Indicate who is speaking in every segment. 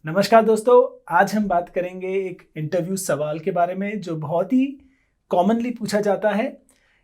Speaker 1: नमस्कार दोस्तों, आज हम बात करेंगे एक इंटरव्यू सवाल के बारे में जो बहुत ही कॉमनली पूछा जाता है।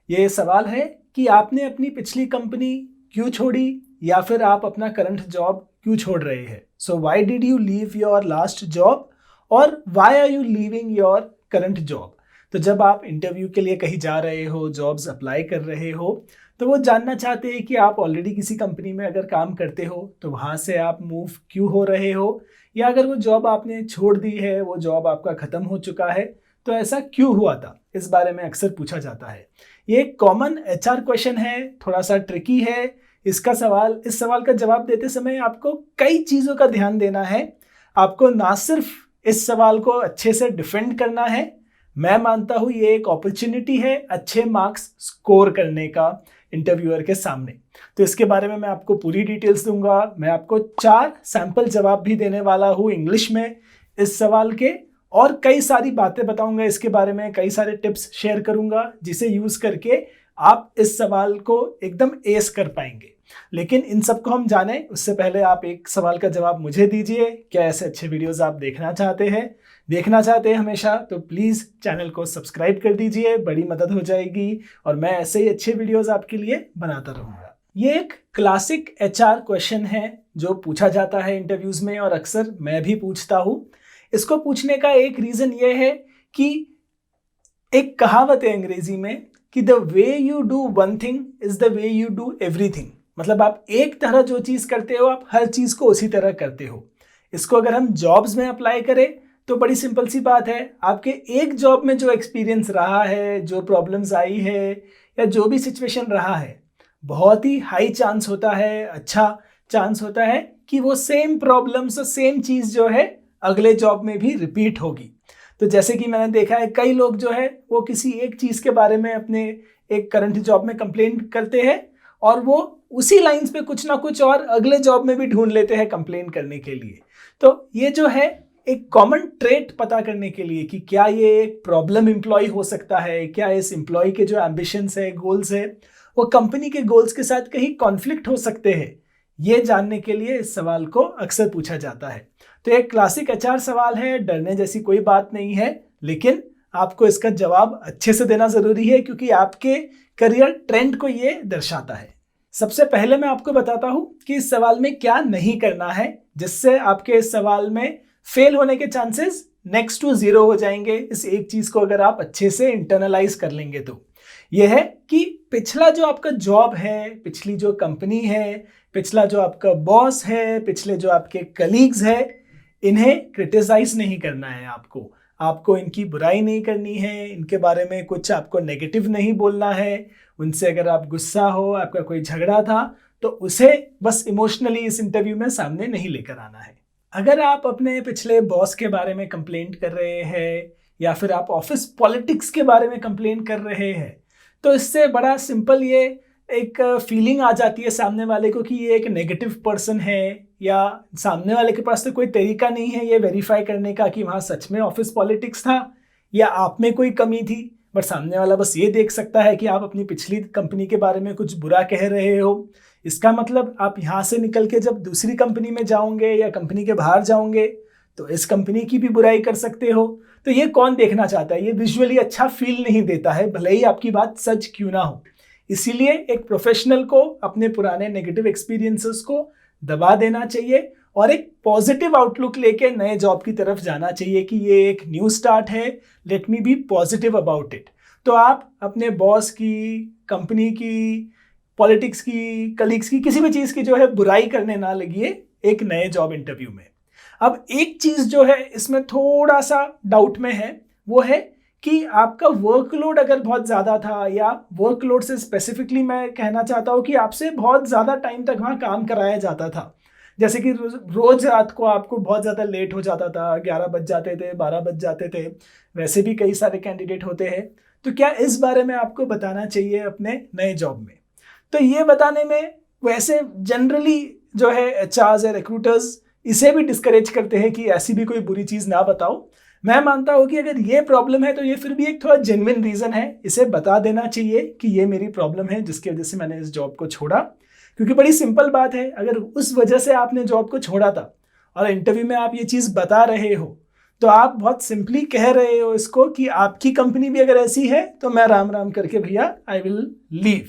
Speaker 1: ये सवाल है कि आपने अपनी पिछली कंपनी क्यों छोड़ी या फिर आप अपना करंट जॉब क्यों छोड़ रहे हैं। So why did you leave your last job और why are you leaving your current job. तो जब आप इंटरव्यू के लिए कहीं जा रहे हो, जॉब्स अप्लाई कर रहे हो, तो वो जानना चाहते हैं कि आप ऑलरेडी किसी कंपनी में अगर काम करते हो तो वहाँ से आप मूव क्यों हो रहे हो, या अगर वो जॉब आपने छोड़ दी है, वो जॉब आपका ख़त्म हो चुका है, तो ऐसा क्यों हुआ था, इस बारे में अक्सर पूछा जाता है। ये एक कॉमन एचआर क्वेश्चन है, थोड़ा सा ट्रिकी है। इस सवाल का जवाब देते समय आपको कई चीज़ों का ध्यान देना है। आपको ना सिर्फ इस सवाल को अच्छे से डिफेंड करना है, मैं मानता हूँ ये एक अपॉर्चुनिटी है अच्छे मार्क्स स्कोर करने का इंटरव्यूअर के सामने। तो इसके बारे में मैं आपको पूरी डिटेल्स दूंगा। मैं आपको 4 सैंपल जवाब भी देने वाला हूँ इंग्लिश में इस सवाल के, और कई सारी बातें बताऊंगा इसके बारे में, कई सारे टिप्स शेयर करूंगा जिसे यूज करके आप इस सवाल को एकदम एस कर पाएंगे। लेकिन इन सबको हम जाने उससे पहले आप एक सवाल का जवाब मुझे दीजिए। क्या ऐसे अच्छे वीडियोस आप देखना चाहते हैं हमेशा, तो प्लीज़ चैनल को सब्सक्राइब कर दीजिए, बड़ी मदद हो जाएगी और मैं ऐसे ही अच्छे वीडियोस आपके लिए बनाता रहूँगा। ये एक क्लासिक एचआर क्वेश्चन है जो पूछा जाता है इंटरव्यूज़ में, और अक्सर मैं भी पूछता हूँ। इसको पूछने का एक रीज़न ये है कि एक कहावत है अंग्रेजी में कि the way you do one thing is the way you do everything. मतलब आप एक तरह जो चीज़ करते हो, आप हर चीज़ को उसी तरह करते हो। इसको अगर हम जॉब्स में अप्लाई करें तो बड़ी सिंपल सी बात है, आपके एक जॉब में जो एक्सपीरियंस रहा है, जो प्रॉब्लम्स आई है, या जो भी सिचुएशन रहा है, बहुत ही हाई चांस होता है, अच्छा चांस होता है कि वो सेम प्रॉब्लम्स और सेम चीज़ जो है अगले जॉब में भी रिपीट होगी। तो जैसे कि मैंने देखा है, कई लोग जो है वो किसी एक चीज़ के बारे में अपने एक करंट जॉब में कंप्लेंट करते हैं और वो उसी लाइंस पे कुछ ना कुछ और अगले जॉब में भी ढूंढ लेते हैं कंप्लेन करने के लिए। तो ये जो है एक कॉमन ट्रेट पता करने के लिए कि क्या ये एक प्रॉब्लम एम्प्लॉय हो सकता है, क्या इस एम्प्लॉय के जो एम्बिशंस है, गोल्स है, वो कंपनी के गोल्स के साथ कहीं कॉन्फ्लिक्ट हो सकते हैं, ये जानने के लिए इस सवाल को अक्सर पूछा जाता है। तो एक क्लासिक एचआर सवाल है, डरने जैसी कोई बात नहीं है, लेकिन आपको इसका जवाब अच्छे से देना ज़रूरी है क्योंकि आपके करियर ट्रेंड को ये दर्शाता है। सबसे पहले मैं आपको बताता हूँ कि इस सवाल में क्या नहीं करना है, जिससे आपके इस सवाल में फेल होने के चांसेस नेक्स्ट टू 0 हो जाएंगे। इस एक चीज़ को अगर आप अच्छे से इंटरनलाइज कर लेंगे तो यह है कि पिछला जो आपका जॉब है, पिछली जो कंपनी है, पिछला जो आपका बॉस है, पिछले जो आपके कलीग्स है, इन्हें क्रिटिसाइज नहीं करना है। आपको इनकी बुराई नहीं करनी है, इनके बारे में कुछ आपको नेगेटिव नहीं बोलना है। उनसे अगर आप गुस्सा हो, आपका कोई झगड़ा था, तो उसे बस इमोशनली इस इंटरव्यू में सामने नहीं लेकर आना है। अगर आप अपने पिछले बॉस के बारे में कंप्लेंट कर रहे हैं या फिर आप ऑफिस पॉलिटिक्स के बारे में कंप्लेंट कर रहे हैं, तो इससे बड़ा सिंपल ये एक फीलिंग आ जाती है सामने वाले को कि ये एक नेगेटिव पर्सन है, या सामने वाले के पास तो कोई तरीका नहीं है ये वेरीफाई करने का कि वहाँ सच में ऑफिस पॉलिटिक्स था या आप में कोई कमी थी। बट सामने वाला बस ये देख सकता है कि आप अपनी पिछली कंपनी के बारे में कुछ बुरा कह रहे हो। इसका मतलब आप यहाँ से निकल के जब दूसरी कंपनी में जाओगे या कंपनी के बाहर जाओगे तो इस कंपनी की भी बुराई कर सकते हो। तो ये कौन देखना चाहता है? ये विजुअली अच्छा फील नहीं देता है, भले ही आपकी बात सच क्यों ना हो। इसीलिए एक प्रोफेशनल को अपने पुराने नेगेटिव एक्सपीरियंसेस को दबा देना चाहिए और एक पॉजिटिव आउटलुक लेके नए जॉब की तरफ जाना चाहिए कि ये एक न्यू स्टार्ट है, let me be positive about it. तो आप अपने बॉस की, कंपनी की, पॉलिटिक्स की, कलीग्स की, किसी भी चीज़ की जो है बुराई करने ना लगिए एक नए जॉब इंटरव्यू में। अब एक चीज़ जो है इसमें थोड़ा सा डाउट में है, वो है कि आपका वर्कलोड अगर बहुत ज़्यादा था, या वर्कलोड से स्पेसिफिकली मैं कहना चाहता हूँ कि आपसे बहुत ज़्यादा टाइम तक वहाँ काम कराया जाता था। जैसे कि रोज़ रात को आपको बहुत ज़्यादा लेट हो जाता था, 11 बज जाते थे, 12 बज जाते थे। वैसे भी कई सारे कैंडिडेट होते हैं। तो क्या इस बारे में आपको बताना चाहिए अपने नए जॉब में? तो ये बताने में वैसे जनरली जो है एचआर्स या रिक्रूटर्स इसे भी डिस्करेज करते हैं कि ऐसी भी कोई बुरी चीज़ ना बताओ। मैं मानता हूँ कि अगर ये प्रॉब्लम है तो ये फिर भी एक थोड़ा जेन्युइन रीज़न है, इसे बता देना चाहिए कि ये मेरी प्रॉब्लम है जिसकी वजह से मैंने इस जॉब को छोड़ा। क्योंकि बड़ी सिंपल बात है, अगर उस वजह से आपने जॉब को छोड़ा था और इंटरव्यू में आप ये चीज़ बता रहे हो, तो आप बहुत सिंपली कह रहे हो इसको कि आपकी कंपनी भी अगर ऐसी है तो मैं राम राम करके भैया आई विल लीव।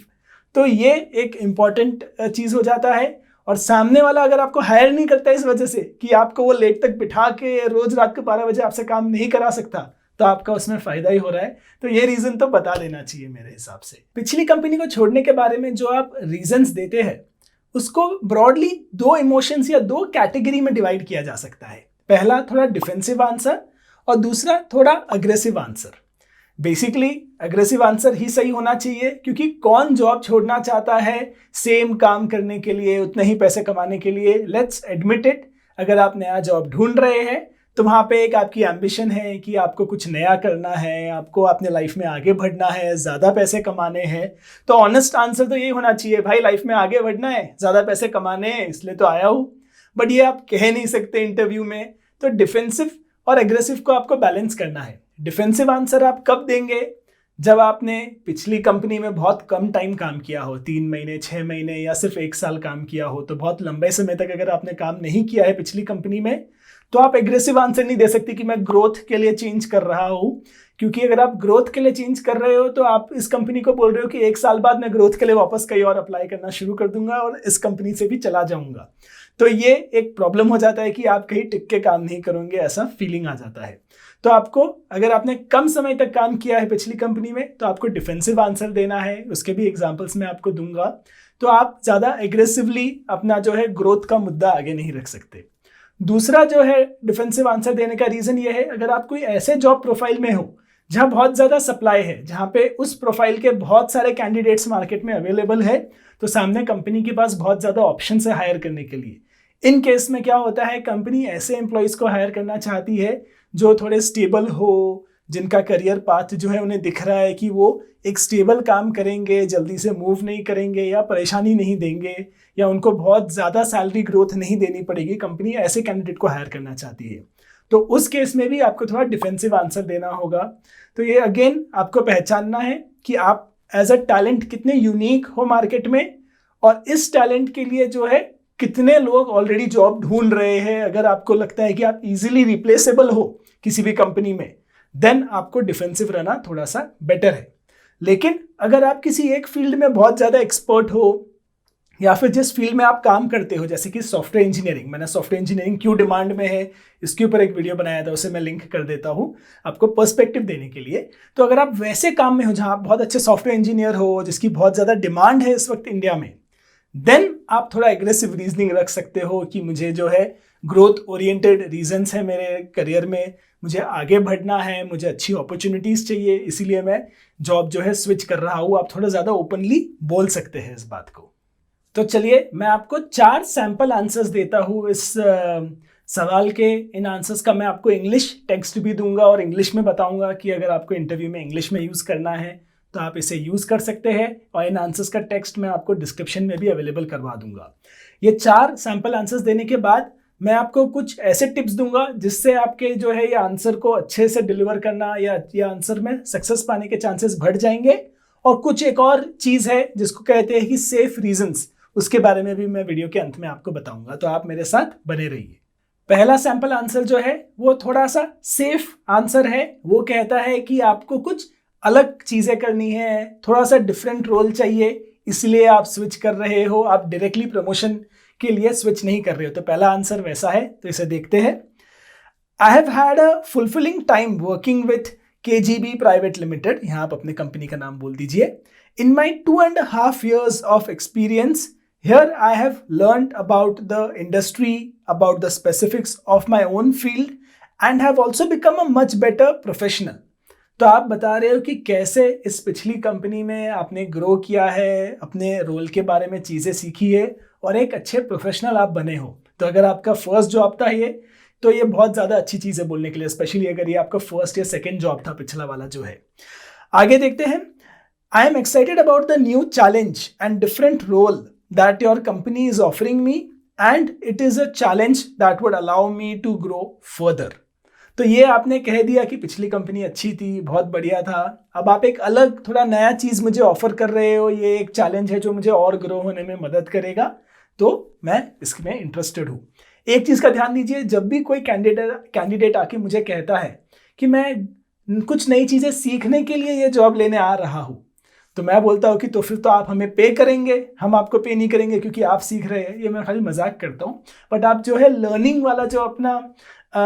Speaker 1: तो ये एक इम्पॉर्टेंट चीज़ हो जाता है। और सामने वाला अगर आपको हायर नहीं करता इस वजह से कि आपको वो लेट तक बिठा के रोज रात को 12 बजे आपसे काम नहीं करा सकता, तो आपका उसमें फायदा ही हो रहा है। तो ये रीजन तो बता देना चाहिए मेरे हिसाब से। पिछली कंपनी को छोड़ने के बारे में जो आप रीजंस देते हैं उसको ब्रॉडली 2 इमोशंस या 2 कैटेगरी में डिवाइड किया जा सकता है। पहला थोड़ा डिफेंसिव आंसर और दूसरा थोड़ा aggressive answer. Basically aggressive answer ही सही होना चाहिए, क्योंकि कौन जॉब छोड़ना चाहता है सेम काम करने के लिए, उतने ही पैसे कमाने के लिए। लेट्स एडमिट इट, अगर आप नया जॉब ढूंढ रहे हैं तो वहाँ पे एक आपकी एम्बिशन है कि आपको कुछ नया करना है, आपको अपने लाइफ में आगे बढ़ना है, ज़्यादा पैसे कमाने हैं। तो ऑनेस्ट आंसर तो यही होना चाहिए, भाई लाइफ में आगे बढ़ना है, ज़्यादा पैसे कमाने हैं, इसलिए तो आया हूँ। बट ये आप कह नहीं सकते इंटरव्यू में। तो डिफेंसिव और एग्रेसिव को आपको बैलेंस करना है। डिफेंसिव आंसर आप कब देंगे? जब आपने पिछली कंपनी में बहुत कम टाइम काम किया हो, 3 महीने, 6 महीने या सिर्फ 1 साल काम किया हो। तो बहुत लंबे समय तक अगर आपने काम नहीं किया है पिछली कंपनी में, तो आप एग्रेसिव आंसर नहीं दे सकते कि मैं ग्रोथ के लिए चेंज कर रहा हूँ। क्योंकि अगर आप ग्रोथ के लिए चेंज कर रहे हो तो आप इस कंपनी को बोल रहे हो कि 1 साल बाद मैं ग्रोथ के लिए वापस कहीं और अप्लाई करना शुरू कर दूंगा और इस कंपनी से भी चला जाऊंगा। तो ये एक प्रॉब्लम हो जाता है कि आप कहीं टिक के काम नहीं करोगे, ऐसा फीलिंग आ जाता है। तो आपको, अगर आपने कम समय तक काम किया है पिछली कंपनी में, तो आपको डिफेंसिव आंसर देना है। उसके भी एग्जांपल्स मैं आपको दूंगा। तो आप ज़्यादा एग्रेसिवली अपना जो है ग्रोथ का मुद्दा आगे नहीं रख सकते। दूसरा जो है डिफेंसिव आंसर देने का रीज़न ये है, अगर आप कोई ऐसे जॉब प्रोफाइल में हो जहाँ बहुत ज़्यादा सप्लाई है, जहाँ पे उस प्रोफाइल के बहुत सारे कैंडिडेट्स मार्केट में अवेलेबल है, तो सामने कंपनी के पास बहुत ज़्यादा ऑप्शन है हायर करने के लिए। इन केस में क्या होता है, कंपनी ऐसे एम्प्लॉयज़ को हायर करना चाहती है जो थोड़े स्टेबल हो, जिनका करियर पाथ जो है उन्हें दिख रहा है कि वो एक स्टेबल काम करेंगे, जल्दी से मूव नहीं करेंगे या परेशानी नहीं देंगे, या उनको बहुत ज़्यादा सैलरी ग्रोथ नहीं देनी पड़ेगी। कंपनी ऐसे कैंडिडेट को हायर करना चाहती है। तो उस केस में भी आपको थोड़ा डिफेंसिव आंसर देना होगा। तो ये अगेन आपको पहचानना है कि आप एज अ टैलेंट कितने यूनिक हो मार्केट में, और इस टैलेंट के लिए जो है कितने लोग ऑलरेडी जॉब ढूंढ रहे हैं। अगर आपको लगता है कि आप इजीली रिप्लेसेबल हो किसी भी कंपनी में, देन आपको डिफेंसिव रहना थोड़ा सा बेटर है। लेकिन अगर आप किसी एक फील्ड में बहुत ज़्यादा एक्सपर्ट हो, या फिर जिस फील्ड में आप काम करते हो, जैसे कि सॉफ्टवेयर इंजीनियरिंग, मैंने सॉफ्टवेयर इंजीनियरिंग क्यों डिमांड में है इसके ऊपर एक वीडियो बनाया था, उसे मैं लिंक कर देता हूँ आपको पर्सपेक्टिव देने के लिए। तो अगर आप वैसे काम में हो जहाँ आप बहुत अच्छे सॉफ्टवेयर इंजीनियर हो, जिसकी बहुत ज़्यादा डिमांड है इस वक्त इंडिया में, देन आप थोड़ा एग्रेसिव रीजनिंग रख सकते हो कि मुझे जो है ग्रोथ ओरिएंटेड रीजंस है मेरे करियर में, मुझे आगे बढ़ना है, मुझे अच्छी अपॉर्चुनिटीज़ चाहिए, इसीलिए मैं जॉब जो है स्विच कर रहा हूँ। आप थोड़ा ज़्यादा ओपनली बोल सकते हैं इस बात को। तो चलिए मैं आपको 4 सैम्पल आंसर्स देता हूँ इस सवाल के। इन आंसर्स का मैं आपको इंग्लिश टेक्स्ट भी दूंगा और इंग्लिश में बताऊंगा कि अगर आपको इंटरव्यू में इंग्लिश में यूज़ करना है तो आप इसे यूज़ कर सकते हैं, और इन आंसर्स का टेक्स्ट मैं आपको डिस्क्रिप्शन में भी अवेलेबल करवा दूंगा। ये 4 सैम्पल आंसर्स देने के बाद मैं आपको कुछ ऐसे टिप्स दूंगा जिससे आपके जो है ये आंसर को अच्छे से डिलीवर करना या ये आंसर में सक्सेस पाने के चांसेस बढ़ जाएंगे। और कुछ एक और चीज़ है जिसको कहते हैं कि सेफ रीजंस, उसके बारे में भी मैं वीडियो के अंत में आपको बताऊंगा। तो आप मेरे साथ बने रहिए। पहला सैंपल आंसर जो है वो थोड़ा सा सेफ आंसर है। वो कहता है कि आपको कुछ अलग चीज़ें करनी है, थोड़ा सा डिफरेंट रोल चाहिए, इसलिए आप स्विच कर रहे हो, आप डायरेक्टली प्रमोशन के लिए स्विच नहीं कर रहे हो। तो पहला आंसर वैसा है, तो इसे देखते हैं। I have had a fulfilling time working with KGB private limited, यहाँ आप अपने कंपनी का नाम बोल दीजिए। इन माई 2.5 years of experience here I have learned about the industry, about the specifics of my own field and have also become a much better professional। तो आप बता रहे हो कि कैसे इस पिछली कंपनी में आपने ग्रो किया है, अपने रोल के बारे में चीज़ें सीखी है और एक अच्छे प्रोफेशनल आप बने हो। तो अगर आपका फर्स्ट जॉब था ये, तो ये बहुत ज़्यादा अच्छी चीज़ है बोलने के लिए, स्पेशली अगर ये आपका फर्स्ट या सेकेंड जॉब था पिछला वाला जो है। आगे देखते हैं। I am excited about the new challenge and different role that your company is offering me and it is a challenge that would allow me to grow further। तो ये आपने कह दिया कि पिछली कंपनी अच्छी थी, बहुत बढ़िया था, अब आप एक अलग थोड़ा नया चीज़ मुझे ऑफर कर रहे हो, ये एक चैलेंज है जो मुझे और ग्रो होने में मदद करेगा, तो मैं इसमें इंटरेस्टेड हूँ। एक चीज़ का ध्यान दीजिए, जब भी कोई कैंडिडेट आके मुझे कहता है कि मैं कुछ नई चीज़ें सीखने के लिए ये जॉब लेने आ रहा हूँ, तो मैं बोलता हूँ कि तो फिर तो आप हमें पे करेंगे, हम आपको पे नहीं करेंगे क्योंकि आप सीख रहे हैं। ये मैं खाली मजाक करता हूँ, बट आप जो है लर्निंग वाला जो अपना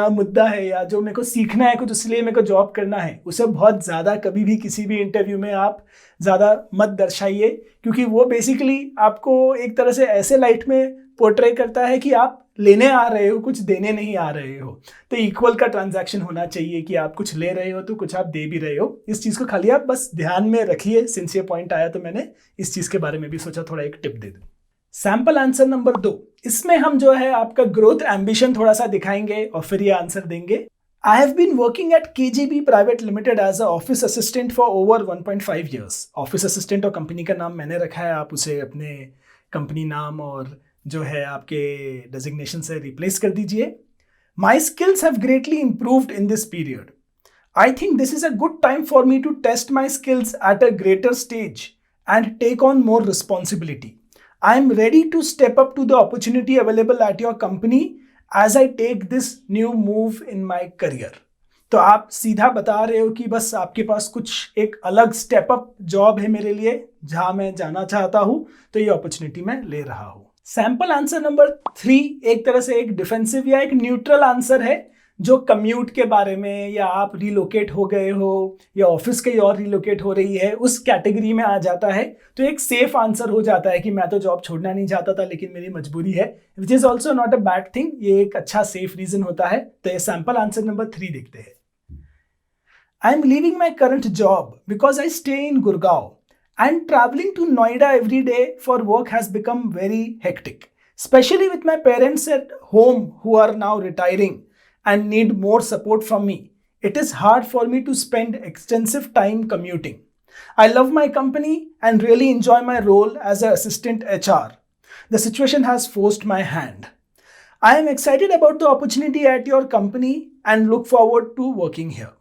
Speaker 1: मुद्दा है या जो मेरे को सीखना है कुछ, इसलिए मेरे को जॉब करना है, उसे बहुत ज़्यादा कभी भी किसी भी इंटरव्यू में आप ज़्यादा मत दर्शाइए, क्योंकि वो बेसिकली आपको एक तरह से ऐसे लाइट में पोर्ट्रे करता है कि आप लेने आ रहे हो, कुछ देने नहीं आ रहे हो। तो इक्वल का ट्रांजैक्शन होना चाहिए कि आप कुछ ले रहे हो तो कुछ आप दे भी रहे हो। इस चीज़ को खाली आप बस ध्यान में रखिए। सिंस ये पॉइंट आया तो मैंने इस चीज़ के बारे में भी सोचा थोड़ा एक टिप दे दूँ। सैंपल आंसर नंबर 2, इसमें हम जो है आपका ग्रोथ एम्बिशन थोड़ा सा दिखाएंगे और फिर ये आंसर देंगे। I have been working at KGB private limited as a office assistant for over 1.5 years. Office assistant और कंपनी का नाम मैंने रखा है, आप उसे अपने कंपनी नाम और जो है आपके डेजिग्नेशन से रिप्लेस कर दीजिए। My skills have greatly improved in this period. I think this is a good time for me to test my skills at a greater stage and take on more responsibility. I am ready to step up to the opportunity available at your company as I take this new move in my career. तो आप सीधा बता रहे हो कि बस आपके पास कुछ एक अलग स्टेप अप जॉब है मेरे लिए जहां मैं जाना चाहता हूं, तो ये अपॉर्चुनिटी मैं ले रहा हूं। सैंपल आंसर नंबर 3 एक तरह से एक डिफेंसिव या एक न्यूट्रल आंसर है, जो कम्यूट के बारे में या आप रिलोकेट हो गए हो या ऑफिस कहीं और रिलोकेट हो रही है उस कैटेगरी में आ जाता है। तो एक सेफ आंसर हो जाता है कि मैं तो जॉब छोड़ना नहीं चाहता था लेकिन मेरी मजबूरी है, which is also not a bad thing. ये एक अच्छा सेफ रीजन होता है। तो ये सैंपल आंसर नंबर 3 देखते हैं। I am leaving my current job because I stay in Gurgaon and traveling to Noida every day for work has become very hectic, especially with my parents at home who are now retiring and need more support from me. It is hard for me to spend extensive time commuting. I love my company and really enjoy my role as an assistant HR. The situation has forced my hand. I am excited about the opportunity at your company and look forward to working here.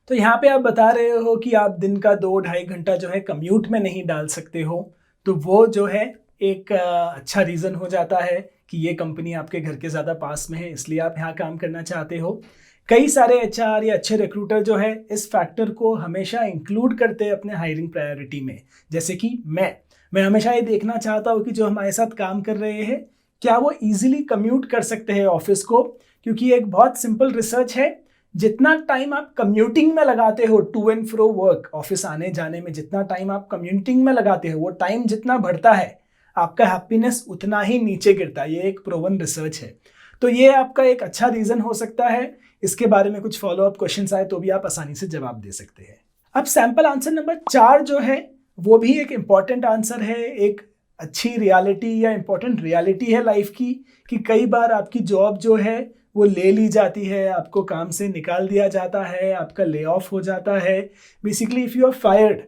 Speaker 1: तो यहाँ पे आप बता रहे हो कि आप दिन का 2-2.5 घंटा जो है कम्यूट में नहीं डाल सकते हो, तो वो जो है एक अच्छा रीज़न हो जाता है कि ये कंपनी आपके घर के ज़्यादा पास में है, इसलिए आप यहाँ काम करना चाहते हो। कई सारे HR या अच्छे रिक्रूटर जो है इस फैक्टर को हमेशा इंक्लूड करते हैं अपने हायरिंग प्रायोरिटी में। जैसे कि मैं हमेशा ये देखना चाहता हूँ कि जो हमारे साथ काम कर रहे हैं क्या वो ईजिली कम्यूट कर सकते हैं ऑफिस को, क्योंकि एक बहुत सिंपल रिसर्च है, जितना टाइम आप कम्यूटिंग में लगाते हो to and fro work, office आने जाने में जितना टाइम आप कम्यूटिंग में लगाते हो, वो टाइम जितना बढ़ता है आपका हैप्पीनेस उतना ही नीचे गिरता है। ये एक प्रूवन रिसर्च है। तो ये आपका एक अच्छा रीज़न हो सकता है। इसके बारे में कुछ फॉलोअप क्वेश्चंस आए तो भी आप आसानी से जवाब दे सकते हैं। अब सैंपल आंसर नंबर 4 जो है वो भी एक इम्पॉर्टेंट आंसर है, एक अच्छी रियलिटी या इम्पॉर्टेंट रियलिटी है लाइफ की, कि कई बार आपकी जॉब जो है वो ले ली जाती है, आपको काम से निकाल दिया जाता है, आपका ले ऑफ हो जाता है, basically if you are fired,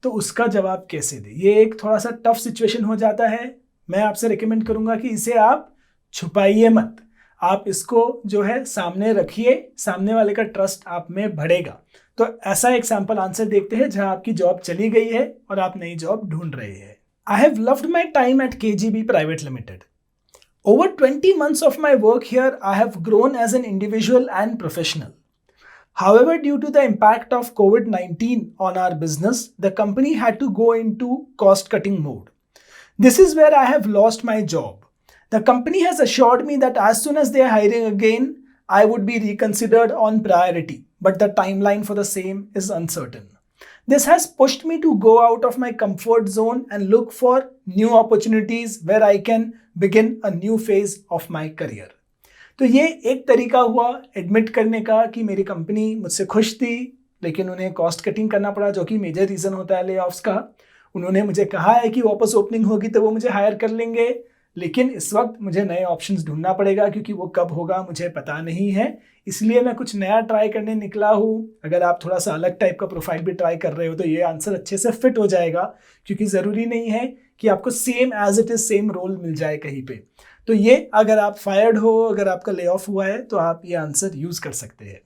Speaker 1: तो उसका जवाब कैसे दें। ये एक थोड़ा सा टफ सिचुएशन हो जाता है। मैं आपसे रिकमेंड करूंगा कि इसे आप छुपाइए मत, आप इसको जो है सामने रखिए, सामने वाले का ट्रस्ट आप में बढ़ेगा। तो ऐसा एक सैंपल आंसर देखते हैं जहां आपकी जॉब चली गई है और आप नई जॉब ढूंढ रहे हैं। I have loved my time at KGB private limited. Over 20 months of my work here, I have grown as an individual and professional. However, due to the impact of COVID-19 on our business, the company had to go into cost-cutting mode. This is where I have lost my job. The company has assured me that as soon as they are hiring again, I would be reconsidered on priority, but the timeline for the same is uncertain. This has pushed me to go out of my comfort zone and look for new opportunities where I can begin a new phase of my career. तो ये एक तरीका हुआ admit करने का कि मेरी company मुझसे खुश थी लेकिन उन्हें कॉस्ट कटिंग करना पड़ा, जो कि मेजर रीज़न होता है ले ऑफ्स का। उन्होंने मुझे कहा है कि वापस ओपनिंग होगी तो वो मुझे हायर कर लेंगे, लेकिन इस वक्त मुझे नए ऑप्शंस ढूंढना पड़ेगा क्योंकि वो कब होगा मुझे पता नहीं है, इसलिए मैं कुछ नया ट्राई करने निकला हूँ। अगर आप थोड़ा सा अलग टाइप का प्रोफाइल भी ट्राई कर रहे हो तो ये आंसर अच्छे से फिट हो जाएगा, क्योंकि ज़रूरी नहीं है कि आपको same as it is same role मिल जाए कहीं पे। तो ये अगर आप फायर्ड हो, अगर आपका ले ऑफ हुआ है तो आप ये आंसर यूज़ कर सकते हैं।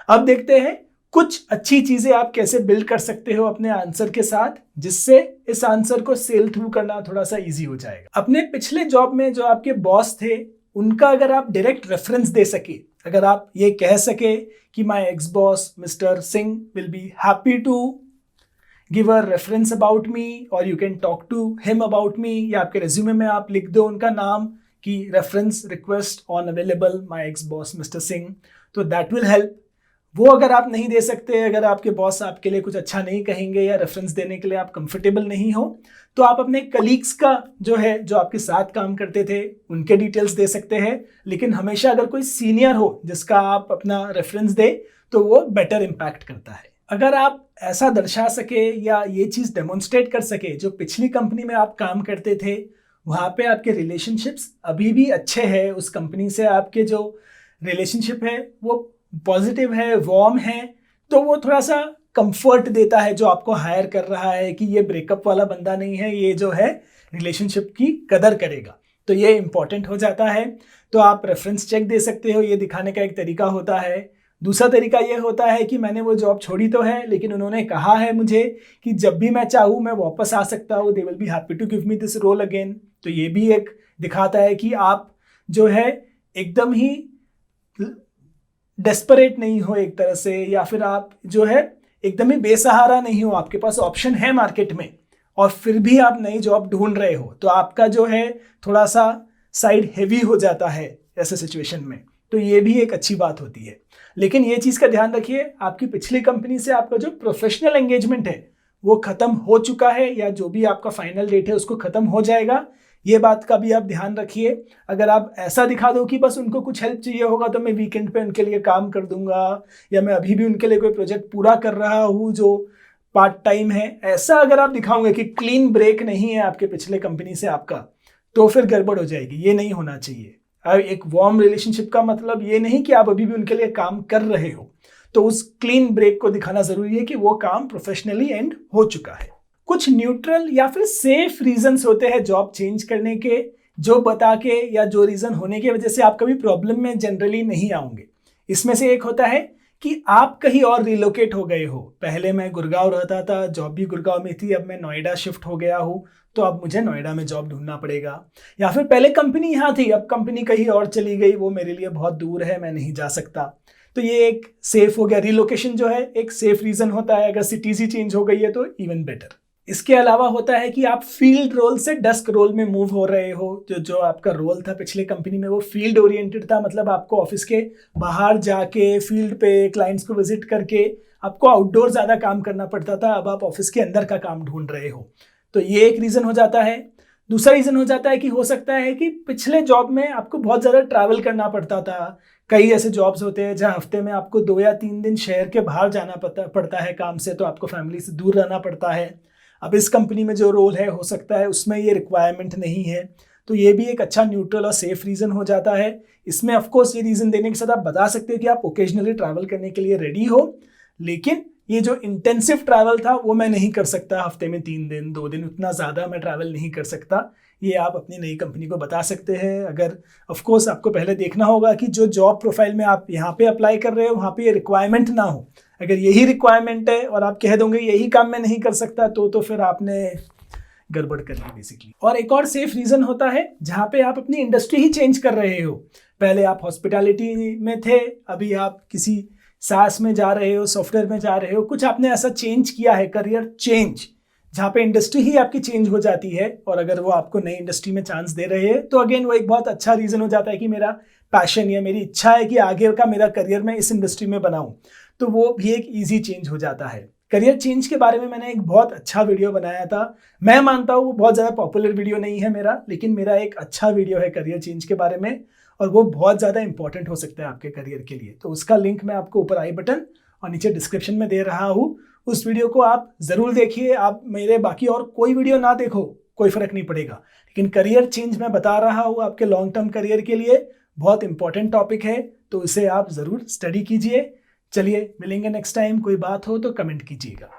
Speaker 1: अब देखते हैं कुछ अच्छी चीज़ें आप कैसे बिल्ड कर सकते हो अपने आंसर के साथ, जिससे इस आंसर को सेल थ्रू करना थोड़ा सा ईजी हो जाएगा। अपने पिछले जॉब में जो आपके बॉस थे उनका अगर आप डायरेक्ट रेफरेंस दे सके, अगर आप ये कह सके कि my ex boss mister Singh will be happy to give a reference about me और you can talk to him about me, या आपके रेज्यूमे में आप लिख दो उनका नाम कि reference request on available my ex boss mister Singh, तो दैट विल हेल्प। वो अगर आप नहीं दे सकते, अगर आपके बॉस आपके लिए कुछ अच्छा नहीं कहेंगे या रेफरेंस देने के लिए आप कंफर्टेबल नहीं हो, तो आप अपने कलीग्स का जो है, जो आपके साथ काम करते थे, उनके डिटेल्स दे सकते हैं। लेकिन हमेशा अगर कोई सीनियर हो जिसका आप अपना रेफरेंस दे तो वो बेटर इम्पैक्ट करता है। अगर आप ऐसा दर्शा सके या ये चीज़ डेमोन्स्ट्रेट कर सके, जो पिछली कंपनी में आप काम करते थे वहाँ पे आपके रिलेशनशिप्स अभी भी अच्छे हैं, उस कंपनी से आपके जो रिलेशनशिप है वो पॉजिटिव है, वार्म है, तो वो थोड़ा सा कंफर्ट देता है जो आपको हायर कर रहा है कि ये ब्रेकअप वाला बंदा नहीं है, ये जो है रिलेशनशिप की कदर करेगा, तो ये इंपॉर्टेंट हो जाता है। तो आप रेफरेंस चेक दे सकते हो, ये दिखाने का एक तरीका होता है। दूसरा तरीका ये होता है कि मैंने वो जॉब छोड़ी तो है, लेकिन उन्होंने कहा है मुझे कि जब भी मैं चाहूँ मैं वापस आ सकता हूँ, they will be happy to give me this role again. तो ये भी एक दिखाता है कि आप जो है एकदम ही डेस्परेट नहीं हो एक तरह से, या फिर आप जो है एकदम ही बेसहारा नहीं हो, आपके पास ऑप्शन है मार्केट में और फिर भी आप नई जॉब ढूंढ रहे हो, तो आपका जो है थोड़ा सा साइड हेवी हो जाता है ऐसे सिचुएशन में। तो ये भी एक अच्छी बात होती है। लेकिन ये चीज़ का ध्यान रखिए, आपकी पिछली कंपनी से आपका जो प्रोफेशनल एंगेजमेंट है वो ख़त्म हो चुका है, या जो भी आपका फाइनल डेट है उसको ख़त्म हो जाएगा, ये बात का भी आप ध्यान रखिए। अगर आप ऐसा दिखा दो कि बस उनको कुछ हेल्प चाहिए होगा तो मैं वीकेंड पे उनके लिए काम कर दूंगा, या मैं अभी भी उनके लिए कोई प्रोजेक्ट पूरा कर रहा हूँ जो पार्ट टाइम है, ऐसा अगर आप दिखाओगे कि क्लीन ब्रेक नहीं है आपके पिछले कंपनी से आपका, तो फिर गड़बड़ हो जाएगी। ये नहीं होना चाहिए। एक वार्म रिलेशनशिप का मतलब ये नहीं कि आप अभी भी उनके लिए काम कर रहे हो, तो उस क्लीन ब्रेक को दिखाना जरूरी है कि वो काम प्रोफेशनली एंड हो चुका है। कुछ न्यूट्रल या फिर सेफ रीजंस होते हैं जॉब चेंज करने के, जो बता के या जो रीजन होने की वजह से आप कभी प्रॉब्लम में जनरली नहीं आओगे। इसमें से एक होता है कि आप कहीं और रिलोकेट हो गए हो। पहले मैं गुड़गांव रहता था, जॉब भी गुड़गांव में थी, अब मैं नोएडा शिफ्ट हो गया हूँ, तो अब मुझे नोएडा में जॉब ढूंढना पड़ेगा। या फिर पहले कंपनी यहाँ थी, अब कंपनी कहीं और चली गई, वो मेरे लिए बहुत दूर है, मैं नहीं जा सकता। तो ये एक सेफ हो गया। रिलोकेशन जो है एक सेफ रीजन होता है। अगर सिटीज ही चेंज हो गई है तो इवन बेटर। इसके अलावा होता है कि आप फील्ड रोल से डेस्क रोल में मूव हो रहे हो। जो आपका रोल था पिछले कंपनी में वो फील्ड ओरिएंटेड था, मतलब आपको ऑफिस के बाहर जाके फील्ड पे क्लाइंट्स को विजिट करके आपको आउटडोर ज़्यादा काम करना पड़ता था। अब आप ऑफिस के अंदर का काम ढूंढ रहे हो, तो ये एक रीज़न हो जाता है। दूसरा रीज़न हो जाता है कि हो सकता है कि पिछले जॉब में आपको बहुत ज़्यादा ट्रैवल करना पड़ता था। कई ऐसे जॉब्स होते हैं जहाँ हफ्ते में आपको 2 या 3 दिन शहर के बाहर जाना पड़ता है काम से, तो आपको फैमिली से दूर रहना पड़ता है। अब इस कंपनी में जो रोल है हो सकता है उसमें ये रिक्वायरमेंट नहीं है, तो ये भी एक अच्छा न्यूट्रल और सेफ रीज़न हो जाता है। इसमें ऑफकोर्स ये रीज़न देने के साथ आप बता सकते हो कि आप ओकेजनली ट्रैवल करने के लिए रेडी हो, लेकिन ये जो इंटेंसिव ट्रैवल था वो मैं नहीं कर सकता, हफ्ते में 3 दिन 2 दिन उतना ज़्यादा मैं ट्रैवल नहीं कर सकता। ये आप अपनी नई कंपनी को बता सकते हैं। अगर ऑफकोर्स आपको पहले देखना होगा कि जो जॉब प्रोफाइल में आप यहाँ पे अप्लाई कर रहे हो वहाँ पे ये रिक्वायरमेंट ना हो। अगर यही रिक्वायरमेंट है और आप कह दोगे यही काम मैं नहीं कर सकता, तो फिर आपने गड़बड़ कर ली बेसिकली। और एक और सेफ रीज़न होता है जहाँ पे आप अपनी इंडस्ट्री ही चेंज कर रहे हो। पहले आप हॉस्पिटैलिटी में थे, अभी आप किसी सास में जा रहे हो, सॉफ्टवेयर में जा रहे हो, कुछ आपने ऐसा चेंज किया है, करियर चेंज, जहाँ पे इंडस्ट्री ही आपकी चेंज हो जाती है। और अगर वो आपको नई इंडस्ट्री में चांस दे रहे हैं तो अगेन वो एक बहुत अच्छा रीज़न हो जाता है कि मेरा पैशन या मेरी इच्छा है कि आगे का मेरा करियर मैं इस इंडस्ट्री में बनाऊं, तो वो भी एक ईजी चेंज हो जाता है। करियर चेंज के बारे में मैंने एक बहुत अच्छा वीडियो बनाया था। मैं मानता हूँ वो बहुत ज़्यादा पॉपुलर वीडियो नहीं है मेरा, लेकिन मेरा एक अच्छा वीडियो है करियर चेंज के बारे में, और वो बहुत ज़्यादा इंपॉर्टेंट हो सकता है आपके करियर के लिए। तो उसका लिंक मैं आपको ऊपर आई बटन और नीचे डिस्क्रिप्शन में दे रहा हूँ। उस वीडियो को आप ज़रूर देखिए। आप मेरे बाकी और कोई वीडियो ना देखो, कोई फ़र्क नहीं पड़ेगा, लेकिन करियर चेंज मैं बता रहा हूँ आपके लॉन्ग टर्म करियर के लिए बहुत इंपॉर्टेंट टॉपिक है, तो इसे आप ज़रूर स्टडी कीजिए। चलिए मिलेंगे नेक्स्ट टाइम। कोई बात हो तो कमेंट कीजिएगा।